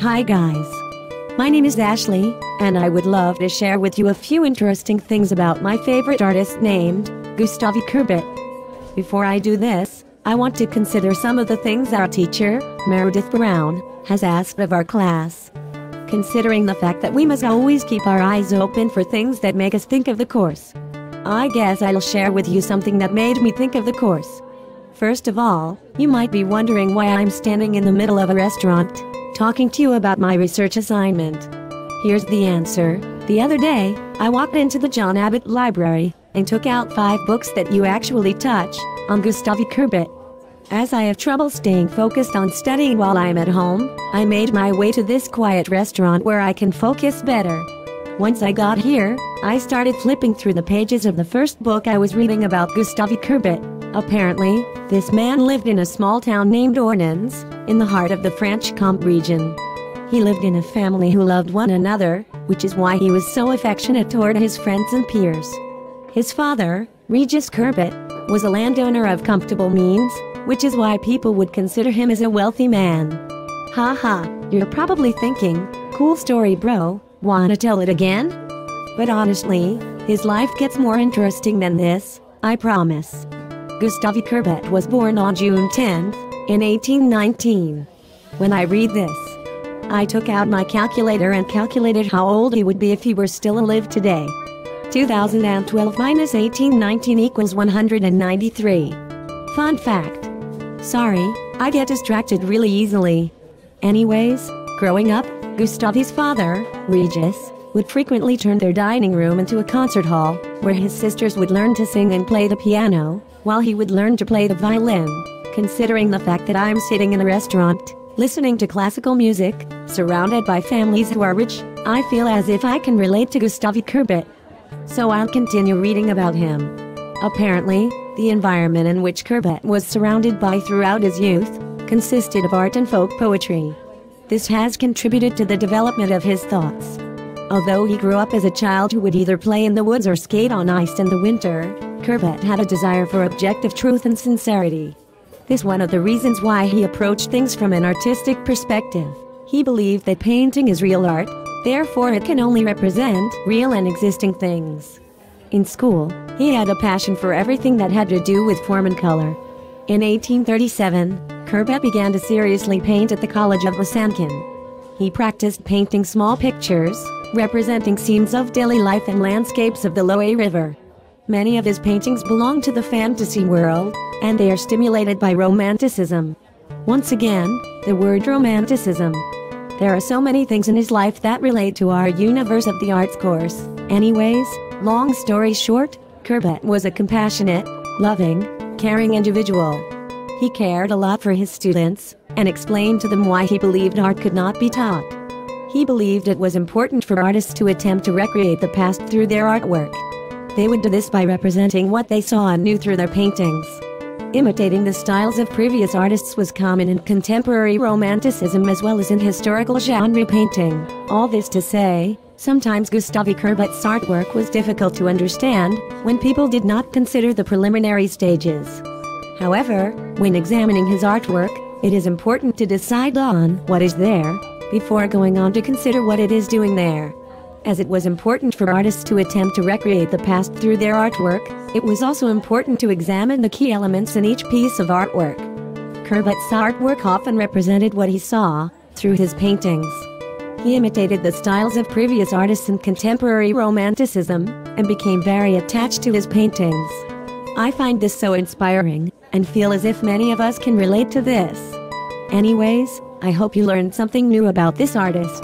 Hi guys. My name is Ashley, and I would love to share with you a few interesting things about my favorite artist named Gustave Corbet. Before I do this, I want to consider some of the things our teacher, Meredith Browne, has asked of our class. Considering the fact that we must always keep our eyes open for things that make us think of the course, I guess I'll share with you something that made me think of the course. First of all, you might be wondering why I'm standing in the middle of a restaurant, talking to you about my research assignment. Here's the answer. The other day, I walked into the John Abbott library and took out 5 books that you actually touch on Gustave Corbet. As I have trouble staying focused on studying while I'm at home, I made my way to this quiet restaurant where I can focus better. Once I got here, I started flipping through the pages of the first book I was reading about Gustave Corbet. Apparently, this man lived in a small town named Ornans, in the heart of the Franche-Comté region. He lived in a family who loved one another, which is why he was so affectionate toward his friends and peers. His father, Regis Corbet, was a landowner of comfortable means, which is why people would consider him as a wealthy man. Haha, you're probably thinking, cool story bro, wanna tell it again? But honestly, his life gets more interesting than this, I promise. Gustave Corbet was born on June 10th, in 1819. When I read this, I took out my calculator and calculated how old he would be if he were still alive today. 2012 minus 1819 equals 193. Fun fact. Sorry, I get distracted really easily. Anyways, growing up, Gustave's father, Regis, would frequently turn their dining room into a concert hall, where his sisters would learn to sing and play the piano, while he would learn to play the violin. Considering the fact that I'm sitting in a restaurant, listening to classical music, surrounded by families who are rich, I feel as if I can relate to Gustave Corbet. So I'll continue reading about him. Apparently, the environment in which Corbet was surrounded by throughout his youth consisted of art and folk poetry. This has contributed to the development of his thoughts. Although he grew up as a child who would either play in the woods or skate on ice in the winter, Corbet had a desire for objective truth and sincerity. This is one of the reasons why he approached things from an artistic perspective. He believed that painting is real art, therefore it can only represent real and existing things. In school, he had a passion for everything that had to do with form and color. In 1837, Corbet began to seriously paint at the College of Lausanne. He practiced painting small pictures, representing scenes of daily life and landscapes of the Loire River. Many of his paintings belong to the fantasy world, and they are stimulated by romanticism. Once again, the word romanticism. There are so many things in his life that relate to our universe of the arts course. Anyways, long story short, Corbet was a compassionate, loving, caring individual. He cared a lot for his students, and explained to them why he believed art could not be taught. He believed it was important for artists to attempt to recreate the past through their artwork. They would do this by representing what they saw and knew through their paintings. Imitating the styles of previous artists was common in contemporary romanticism as well as in historical genre painting. All this to say, sometimes Gustave Corbet's artwork was difficult to understand when people did not consider the preliminary stages. However, when examining his artwork, it is important to decide on what is there before going on to consider what it is doing there. As it was important for artists to attempt to recreate the past through their artwork, it was also important to examine the key elements in each piece of artwork. Corbet's artwork often represented what he saw through his paintings. He imitated the styles of previous artists in contemporary romanticism and became very attached to his paintings. I find this so inspiring and feel as if many of us can relate to this. Anyways, I hope you learned something new about this artist.